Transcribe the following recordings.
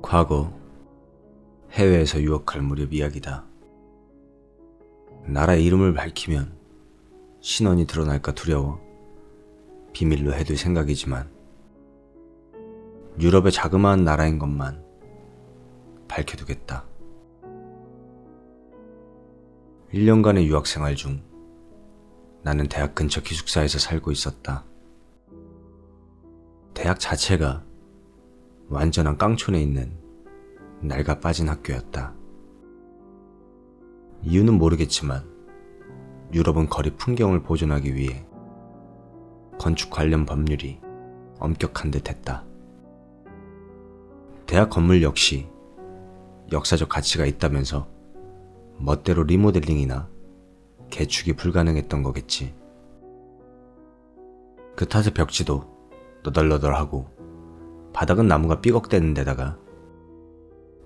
과거 해외에서 유학할 무렵 이야기다. 나라의 이름을 밝히면 신원이 드러날까 두려워 비밀로 해둘 생각이지만 유럽의 자그마한 나라인 것만 밝혀두겠다. 1년간의 유학생활 중 나는 대학 근처 기숙사에서 살고 있었다. 대학 자체가 완전한 깡촌에 있는 낡아 빠진 학교였다. 이유는 모르겠지만 유럽은 거리 풍경을 보존하기 위해 건축 관련 법률이 엄격한 듯 했다. 대학 건물 역시 역사적 가치가 있다면서 멋대로 리모델링이나 개축이 불가능했던 거겠지. 그 탓에 벽지도 너덜너덜하고 바닥은 나무가 삐걱대는 데다가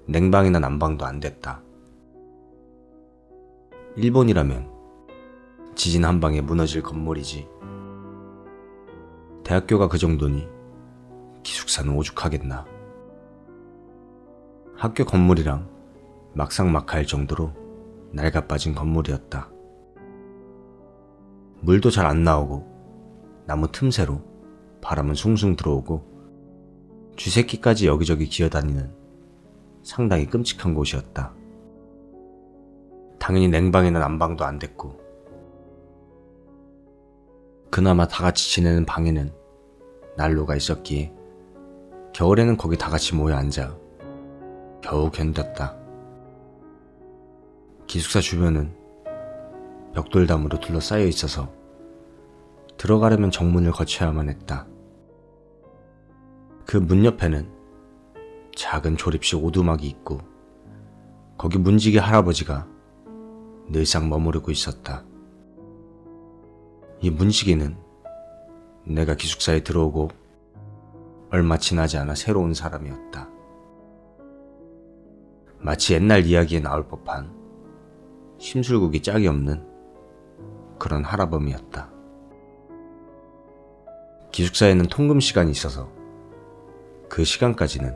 냉방이나 난방도 안 됐다. 일본이라면 지진 한 방에 무너질 건물이지. 대학교가 그 정도니 기숙사는 오죽하겠나. 학교 건물이랑 막상막하할 정도로 낡아 빠진 건물이었다. 물도 잘 안 나오고 나무 틈새로 바람은 숭숭 들어오고 쥐새끼까지 여기저기 기어다니는 상당히 끔찍한 곳이었다. 당연히 냉방이나 난방도 안 됐고 그나마 다 같이 지내는 방에는 난로가 있었기에 겨울에는 거기 다 같이 모여 앉아 겨우 견뎠다. 기숙사 주변은 벽돌담으로 둘러싸여 있어서 들어가려면 정문을 거쳐야만 했다. 그 문 옆에는 작은 조립식 오두막이 있고 거기 문지기 할아버지가 늘상 머무르고 있었다. 이 문지기는 내가 기숙사에 들어오고 얼마 지나지 않아 새로 온 사람이었다. 마치 옛날 이야기에 나올 법한 심술국이 짝이 없는 그런 할아범이었다. 기숙사에는 통금 시간이 있어서 그 시간까지는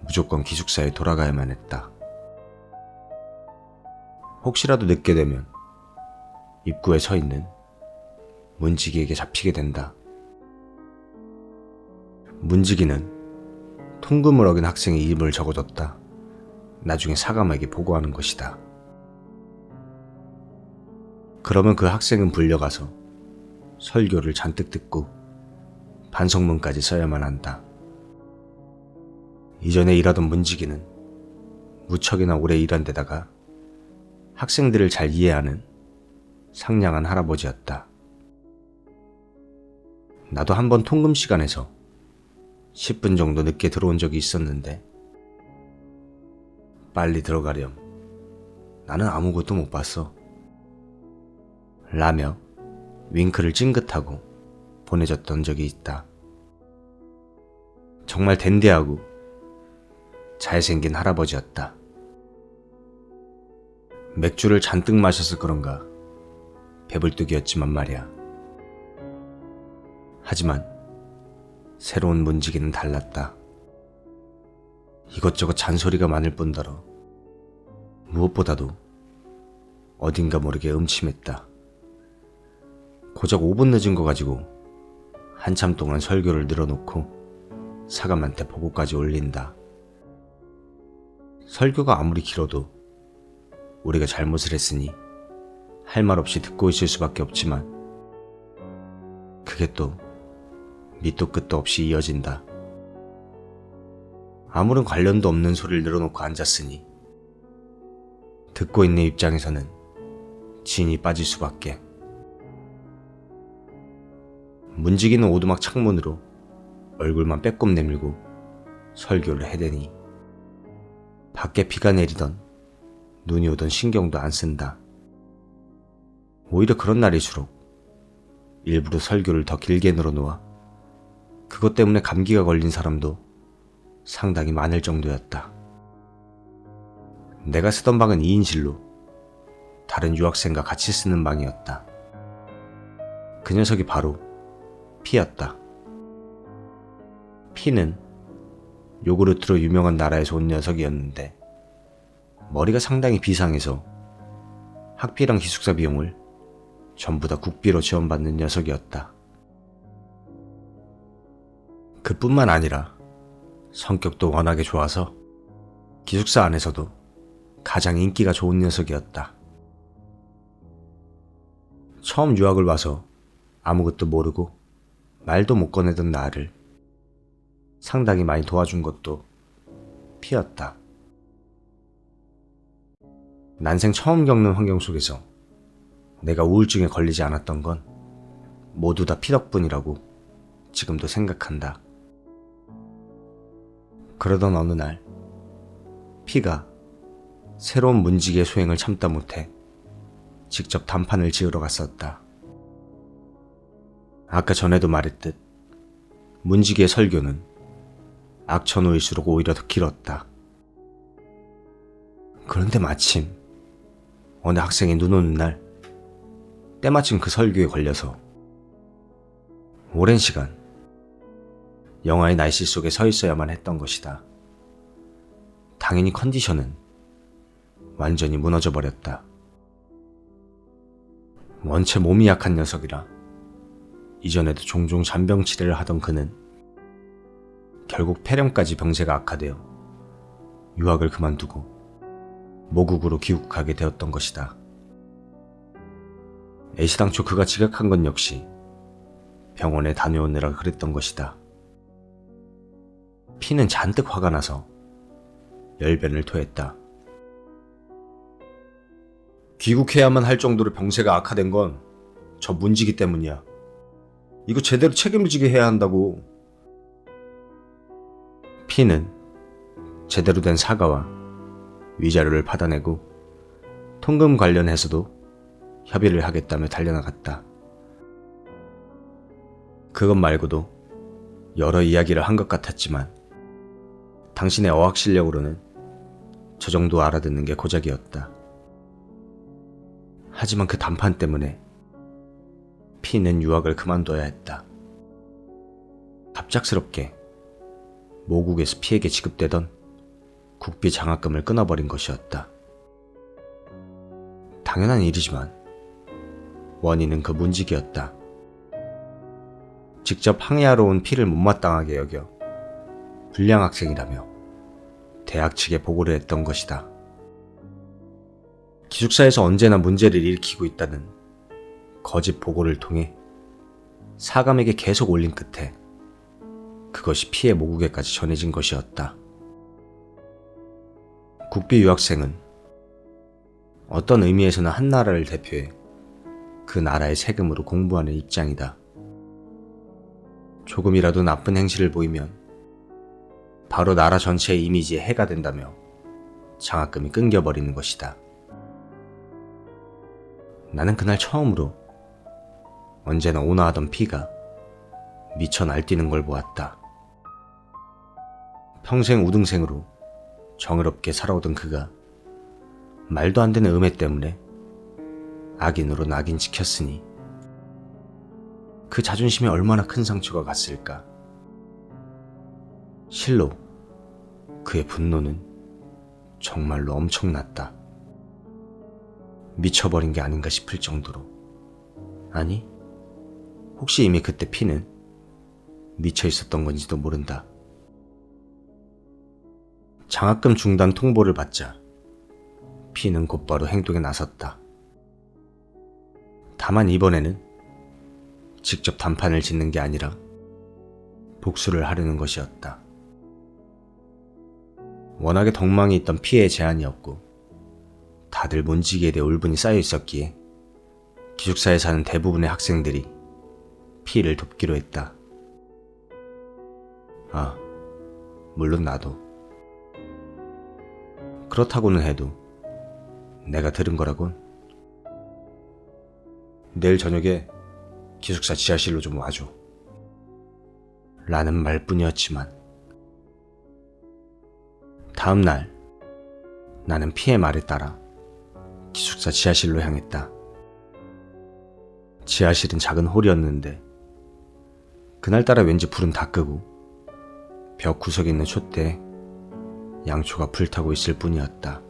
무조건 기숙사에 돌아가야만 했다. 혹시라도 늦게 되면 입구에 서 있는 문지기에게 잡히게 된다. 문지기는 통금을 어긴 학생의 이름을 적어뒀다. 나중에 사감에게 보고하는 것이다. 그러면 그 학생은 불려가서 설교를 잔뜩 듣고 반성문까지 써야만 한다. 이전에 일하던 문지기는 무척이나 오래 일한 데다가 학생들을 잘 이해하는 상냥한 할아버지였다. 나도 한번 통금 시간에서 10분 정도 늦게 들어온 적이 있었는데 빨리 들어가렴. 나는 아무것도 못 봤어. 라며 윙크를 찡긋하고 보내줬던 적이 있다. 정말 댄디하고 잘생긴 할아버지였다. 맥주를 잔뜩 마셔서 그런가 배불뚝이었지만 말이야. 하지만 새로운 문지기는 달랐다. 이것저것 잔소리가 많을 뿐더러 무엇보다도 어딘가 모르게 음침했다. 고작 5분 늦은 거 가지고 한참 동안 설교를 늘어놓고 사감한테 보고까지 올린다. 설교가 아무리 길어도 우리가 잘못을 했으니 할 말 없이 듣고 있을 수밖에 없지만 그게 또 밑도 끝도 없이 이어진다. 아무런 관련도 없는 소리를 늘어놓고 앉았으니 듣고 있는 입장에서는 진이 빠질 수밖에. 문지기는 오두막 창문으로 얼굴만 빼꼼 내밀고 설교를 해대니 밖에 비가 내리던 눈이 오던 신경도 안 쓴다. 오히려 그런 날일수록 일부러 설교를 더 길게 늘어놓아 그것 때문에 감기가 걸린 사람도 상당히 많을 정도였다. 내가 쓰던 방은 2인실로 다른 유학생과 같이 쓰는 방이었다. 그 녀석이 바로 P였다. P는 요구르트로 유명한 나라에서 온 녀석이었는데 머리가 상당히 비상해서 학비랑 기숙사 비용을 전부 다 국비로 지원받는 녀석이었다. 그뿐만 아니라 성격도 워낙에 좋아서 기숙사 안에서도 가장 인기가 좋은 녀석이었다. 처음 유학을 와서 아무것도 모르고 말도 못 꺼내던 나를 상당히 많이 도와준 것도 피였다. 난생 처음 겪는 환경 속에서 내가 우울증에 걸리지 않았던 건 모두 다 피 덕분이라고 지금도 생각한다. 그러던 어느 날 피가 새로운 문지기의 소행을 참다 못해 직접 단판을 지으러 갔었다. 아까 전에도 말했듯 문지기의 설교는 악천후일수록 오히려 더 길었다. 그런데 마침 어느 학생이 눈 오는 날 때마침 그 설교에 걸려서 오랜 시간 영하의 날씨 속에 서 있어야만 했던 것이다. 당연히 컨디션은 완전히 무너져 버렸다. 원체 몸이 약한 녀석이라 이전에도 종종 잔병 치레를 하던 그는 결국 폐렴까지 병세가 악화되어 유학을 그만두고 모국으로 귀국하게 되었던 것이다. 애시당초 그가 지각한 건 역시 병원에 다녀오느라 그랬던 것이다. 피는 잔뜩 화가 나서 열변을 토했다. 귀국해야만 할 정도로 병세가 악화된 건 저 문지기 때문이야. 이거 제대로 책임을 지게 해야 한다고. 피는 제대로 된 사과와 위자료를 받아내고 통금 관련해서도 협의를 하겠다며 달려나갔다. 그것 말고도 여러 이야기를 한 것 같았지만 당신의 어학 실력으로는 저 정도 알아듣는 게 고작이었다. 하지만 그 단판 때문에 피는 유학을 그만둬야 했다. 갑작스럽게 모국에서 피에게 지급되던 국비 장학금을 끊어버린 것이었다. 당연한 일이지만 원인은 그 문지기였다. 직접 항해하러 온 피를 못마땅하게 여겨 불량 학생이라며 대학 측에 보고를 했던 것이다. 기숙사에서 언제나 문제를 일으키고 있다는 거짓 보고를 통해 사감에게 계속 올린 끝에 그것이 피의 모국에까지 전해진 것이었다. 국비 유학생은 어떤 의미에서는 한 나라를 대표해 그 나라의 세금으로 공부하는 입장이다. 조금이라도 나쁜 행실을 보이면 바로 나라 전체의 이미지에 해가 된다며 장학금이 끊겨버리는 것이다. 나는 그날 처음으로 언제나 온화하던 피가 미쳐 날뛰는 걸 보았다. 평생 우등생으로 정의롭게 살아오던 그가 말도 안 되는 음해 때문에 악인으로 낙인 찍혔으니 그 자존심에 얼마나 큰 상처가 갔을까. 실로 그의 분노는 정말로 엄청났다. 미쳐버린 게 아닌가 싶을 정도로. 아니, 혹시 이미 그때 피는 미쳐 있었던 건지도 모른다. 장학금 중단 통보를 받자 피는 곧바로 행동에 나섰다. 다만 이번에는 직접 단판을 짓는 게 아니라 복수를 하려는 것이었다. 워낙에 덕망이 있던 피의 제한이었고 다들 문지기에 대해 울분이 쌓여 있었기에 기숙사에 사는 대부분의 학생들이 피를 돕기로 했다. 아, 물론 나도. 그렇다고는 해도 내가 들은 거라곤 내일 저녁에 기숙사 지하실로 좀 와줘 라는 말뿐이었지만 다음 날 나는 피의 말에 따라 기숙사 지하실로 향했다. 지하실은 작은 홀이었는데 그날따라 왠지 불은 다 끄고 벽 구석에 있는 촛대에 양초가 불타고 있을 뿐이었다.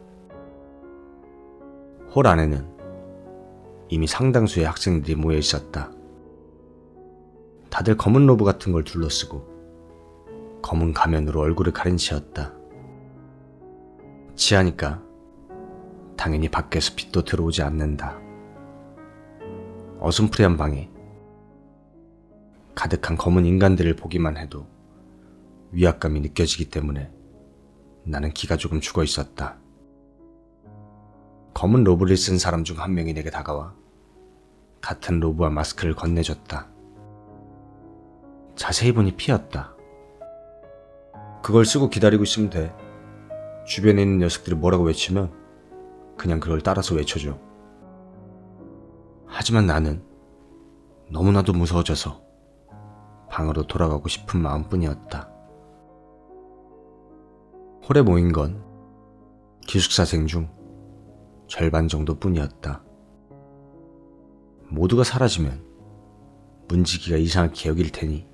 홀 안에는 이미 상당수의 학생들이 모여 있었다. 다들 검은 로브 같은 걸 둘러쓰고 검은 가면으로 얼굴을 가린 채였다. 지하니까 당연히 밖에서 빛도 들어오지 않는다. 어슴푸레한 방에 가득한 검은 인간들을 보기만 해도 위압감이 느껴지기 때문에 나는 기가 조금 죽어 있었다. 검은 로브를 쓴 사람 중 한 명이 내게 다가와 같은 로브와 마스크를 건네줬다. 자세히 보니 피였다. 그걸 쓰고 기다리고 있으면 돼. 주변에 있는 녀석들이 뭐라고 외치면 그냥 그걸 따라서 외쳐줘. 하지만 나는 너무나도 무서워져서 방으로 돌아가고 싶은 마음뿐이었다. 홀에 모인 건 기숙사생 중 절반 정도뿐이었다. 모두가 사라지면 문지기가 이상하게 여길 테니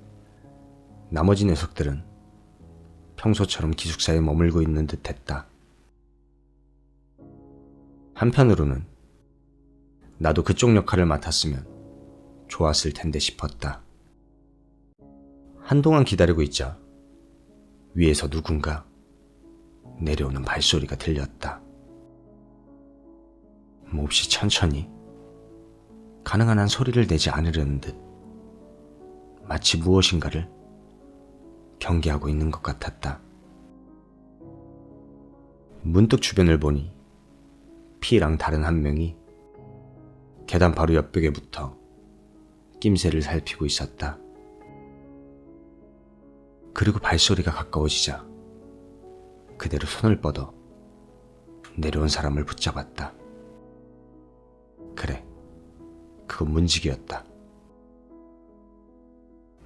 나머지 녀석들은 평소처럼 기숙사에 머물고 있는 듯 했다. 한편으로는 나도 그쪽 역할을 맡았으면 좋았을 텐데 싶었다. 한동안 기다리고 있자 위에서 누군가 내려오는 발소리가 들렸다. 몹시 천천히 가능한 한 소리를 내지 않으려는 듯 마치 무엇인가를 경계하고 있는 것 같았다. 문득 주변을 보니 피랑 다른 한 명이 계단 바로 옆벽에 붙어 낌새를 살피고 있었다. 그리고 발소리가 가까워지자 그대로 손을 뻗어 내려온 사람을 붙잡았다. 그래, 그건 문지기였다.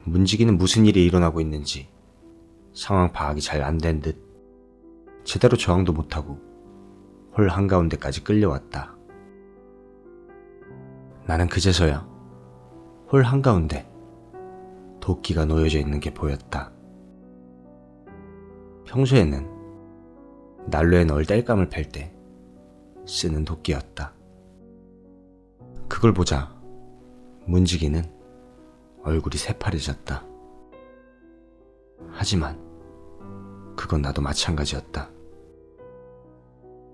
문지기는 무슨 일이 일어나고 있는지 상황 파악이 잘 안 된 듯 제대로 저항도 못하고 홀 한가운데까지 끌려왔다. 나는 그제서야 홀 한가운데 도끼가 놓여져 있는 게 보였다. 평소에는 난로에 넣을 땔감을 팰 때 쓰는 도끼였다. 그걸 보자 문지기는 얼굴이 새파래졌다. 하지만 그건 나도 마찬가지였다.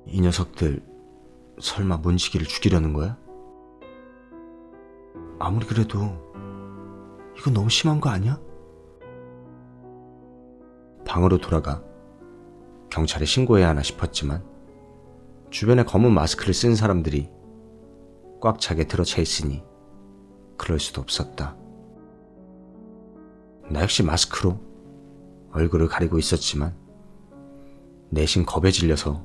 이 녀석들 설마 문지기를 죽이려는 거야? 아무리 그래도 이건 너무 심한 거 아니야? 방으로 돌아가 경찰에 신고해야 하나 싶었지만 주변에 검은 마스크를 쓴 사람들이 꽉 차게 들어차 있으니 그럴 수도 없었다. 나 역시 마스크로 얼굴을 가리고 있었지만 내심 겁에 질려서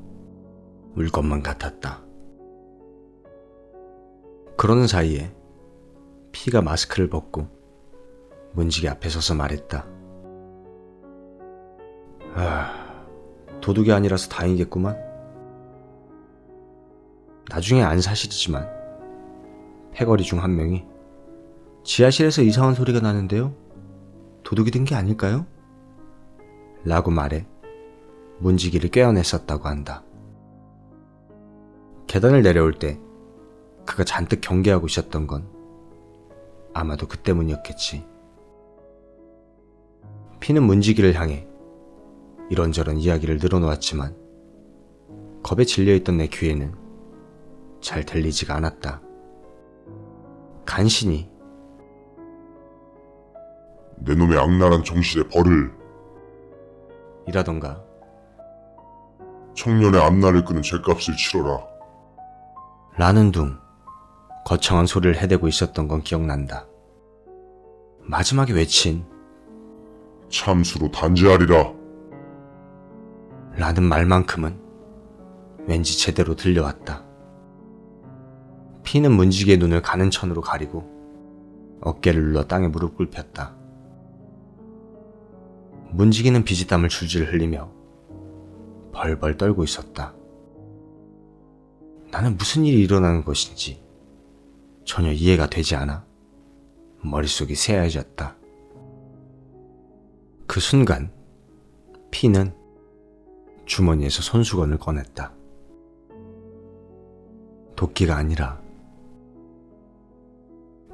울 것만 같았다. 그러는 사이에 피가 마스크를 벗고 문지기 앞에 서서 말했다. 도둑이 아니라서 다행이겠구만. 나중에 안 사실이지만 패거리 중 한 명이 지하실에서 이상한 소리가 나는데요? 도둑이 든 게 아닐까요? 라고 말해 문지기를 꿰어냈었다고 한다. 계단을 내려올 때 그가 잔뜩 경계하고 있었던 건 아마도 그 때문이었겠지. 피는 문지기를 향해 이런저런 이야기를 늘어놓았지만 겁에 질려있던 내 귀에는 잘 들리지가 않았다. 간신히 내 놈의 악랄한 정신의 벌을 이라던가 청년의 앞날을 끄는 죗값을 치러라 라는 둥 거창한 소리를 해대고 있었던 건 기억난다. 마지막에 외친 참수로 단죄하리라 라는 말만큼은 왠지 제대로 들려왔다. 피는 문지기의 눈을 가는 천으로 가리고 어깨를 눌러 땅에 무릎 꿇혔다. 문지기는 비지땀을 줄줄 흘리며 벌벌 떨고 있었다. 나는 무슨 일이 일어나는 것인지 전혀 이해가 되지 않아 머릿속이 새하얘졌다. 그 순간 피는 주머니에서 손수건을 꺼냈다. 도끼가 아니라.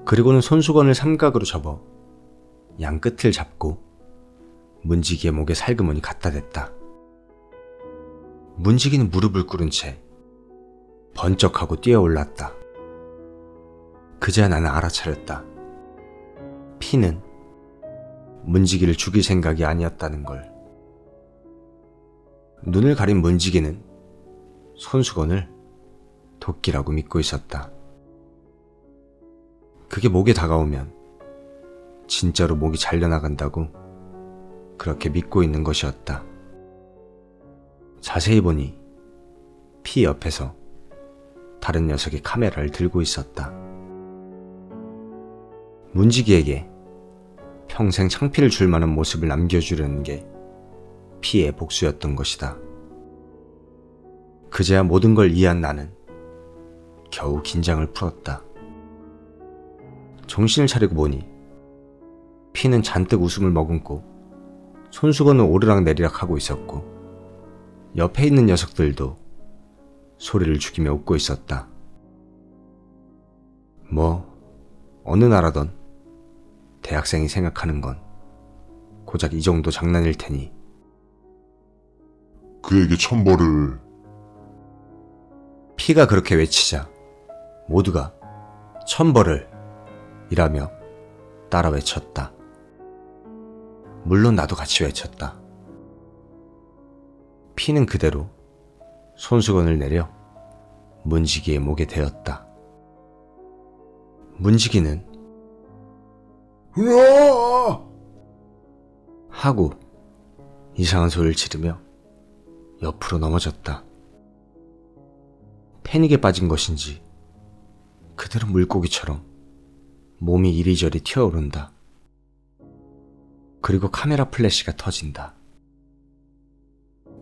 그리고는 손수건을 삼각으로 접어 양 끝을 잡고 문지기의 목에 살그머니 갖다 댔다. 문지기는 무릎을 꿇은 채 번쩍하고 뛰어올랐다. 그제야 나는 알아차렸다. 피는 문지기를 죽일 생각이 아니었다는 걸. 눈을 가린 문지기는 손수건을 도끼라고 믿고 있었다. 그게 목에 다가오면 진짜로 목이 잘려나간다고 그렇게 믿고 있는 것이었다. 자세히 보니 피 옆에서 다른 녀석이 카메라를 들고 있었다. 문지기에게 평생 창피를 줄 만한 모습을 남겨주려는 게 피의 복수였던 것이다. 그제야 모든 걸 이해한 나는 겨우 긴장을 풀었다. 정신을 차리고 보니 피는 잔뜩 웃음을 머금고 손수건을 오르락내리락 하고 있었고 옆에 있는 녀석들도 소리를 죽이며 웃고 있었다. 뭐 어느 나라던 대학생이 생각하는 건 고작 이 정도 장난일 테니. 그에게 천벌을. 피가 그렇게 외치자 모두가 천벌을 이라며 따라 외쳤다. 물론 나도 같이 외쳤다. 피는 그대로 손수건을 내려 문지기의 목에 대었다. 문지기는 으아! 하고 이상한 소리를 지르며 옆으로 넘어졌다. 패닉에 빠진 것인지 그대로 물고기처럼 몸이 이리저리 튀어오른다. 그리고 카메라 플래시가 터진다.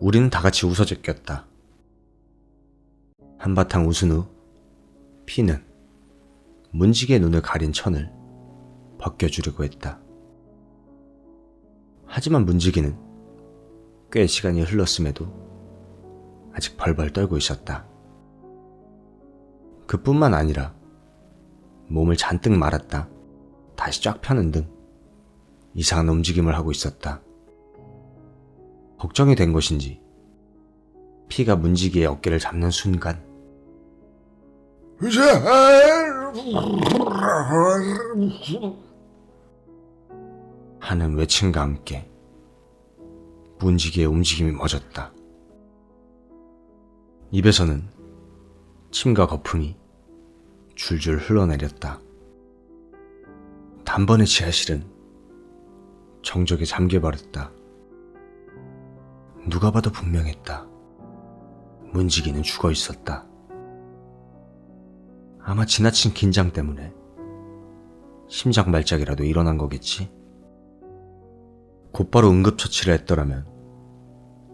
우리는 다 같이 웃어 제꼈다. 한바탕 웃은 후 피는 문지기의 눈을 가린 천을 벗겨주려고 했다. 하지만 문지기는 꽤 시간이 흘렀음에도 아직 벌벌 떨고 있었다. 그뿐만 아니라 몸을 잔뜩 말았다 다시 쫙 펴는 등 이상한 움직임을 하고 있었다. 걱정이 된 것인지 피가 문지기의 어깨를 잡는 순간 하는 외침과 함께 문지기의 움직임이 멎었다. 입에서는 침과 거품이 줄줄 흘러내렸다. 단번에 지하실은 정적에 잠겨버렸다. 누가 봐도 분명했다. 문지기는 죽어 있었다. 아마 지나친 긴장 때문에 심장 발작이라도 일어난 거겠지. 곧바로 응급처치를 했더라면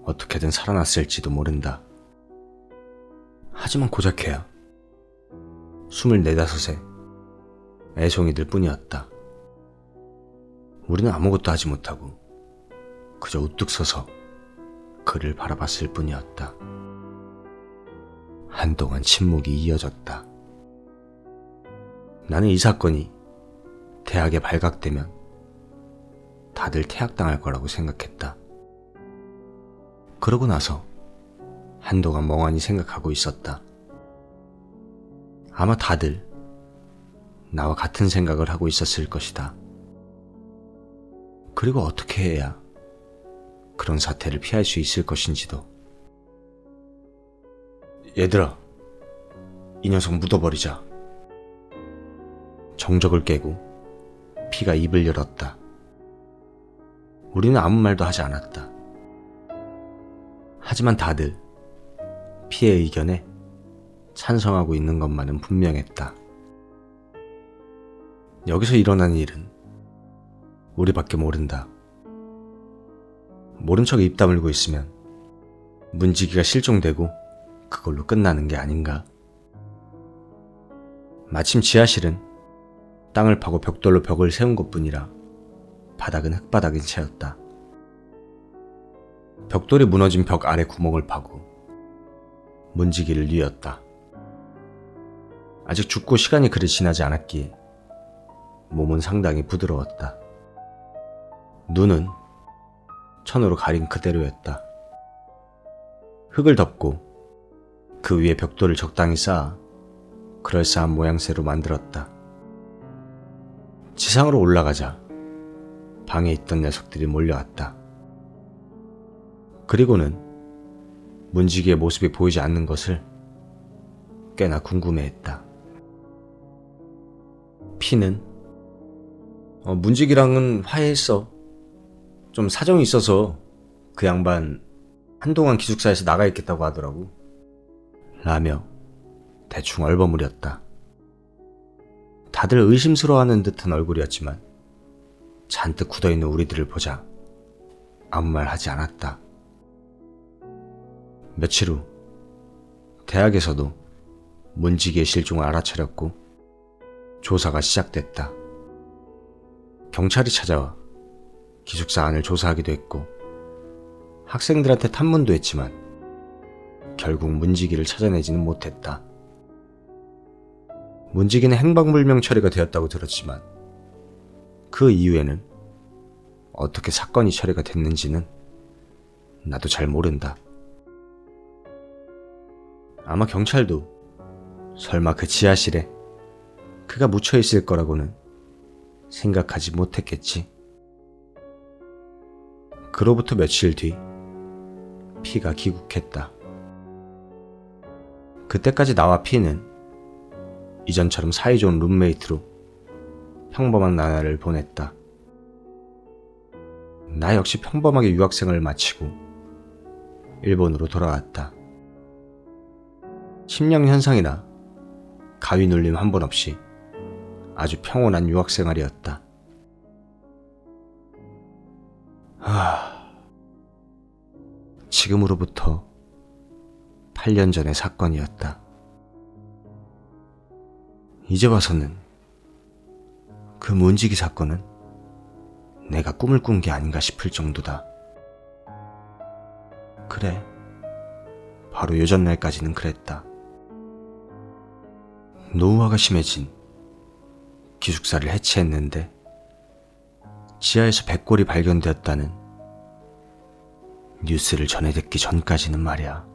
어떻게든 살아났을지도 모른다. 하지만 고작해야 24~25세 애송이들 뿐이었다. 우리는 아무것도 하지 못하고 그저 우뚝 서서 그를 바라봤을 뿐이었다. 한동안 침묵이 이어졌다. 나는 이 사건이 대학에 발각되면 다들 퇴학당할 거라고 생각했다. 그러고 나서 한동안 멍하니 생각하고 있었다. 아마 다들 나와 같은 생각을 하고 있었을 것이다. 그리고 어떻게 해야 그런 사태를 피할 수 있을 것인지도. 얘들아, 이 녀석 묻어버리자. 정적을 깨고 피가 입을 열었다. 우리는 아무 말도 하지 않았다. 하지만 다들 피의 의견에 찬성하고 있는 것만은 분명했다. 여기서 일어난 일은 우리밖에 모른다. 모른 척 입 다물고 있으면 문지기가 실종되고 그걸로 끝나는 게 아닌가. 마침 지하실은 땅을 파고 벽돌로 벽을 세운 것뿐이라 바닥은 흙바닥인 채였다. 벽돌이 무너진 벽 안에 구멍을 파고 문지기를 뉘었다. 아직 죽고 시간이 그리 지나지 않았기에 몸은 상당히 부드러웠다. 눈은 천으로 가린 그대로였다. 흙을 덮고 그 위에 벽돌을 적당히 쌓아 그럴싸한 모양새로 만들었다. 지상으로 올라가자 방에 있던 녀석들이 몰려왔다. 그리고는 문지기의 모습이 보이지 않는 것을 꽤나 궁금해했다. 피는 문지기랑은 화해했어. 좀 사정이 있어서 그 양반 한동안 기숙사에서 나가 있겠다고 하더라고. 라며 대충 얼버무렸다. 다들 의심스러워하는 듯한 얼굴이었지만 잔뜩 굳어있는 우리들을 보자 아무 말 하지 않았다. 며칠 후 대학에서도 문지기의 실종을 알아차렸고 조사가 시작됐다. 경찰이 찾아와 기숙사 안을 조사하기도 했고 학생들한테 탐문도 했지만 결국 문지기를 찾아내지는 못했다. 문지기는 행방불명 처리가 되었다고 들었지만 그 이후에는 어떻게 사건이 처리가 됐는지는 나도 잘 모른다. 아마 경찰도 설마 그 지하실에 그가 묻혀있을 거라고는 생각하지 못했겠지. 그로부터 며칠 뒤 피가 귀국했다. 그때까지 나와 피는 이전처럼 사이좋은 룸메이트로 평범한 나날을 보냈다. 나 역시 평범하게 유학생을 마치고 일본으로 돌아왔다. 심령 현상이나 가위 눌림 한 번 없이 아주 평온한 유학생활이었다. 지금으로부터 8년 전의 사건이었다. 이제 와서는 그 문지기 사건은 내가 꿈을 꾼 게 아닌가 싶을 정도다. 그래, 바로 요전날까지는 그랬다. 노후화가 심해진 기숙사를 해체했는데 지하에서 백골이 발견되었다는 뉴스를 전해 듣기 전까지는 말이야.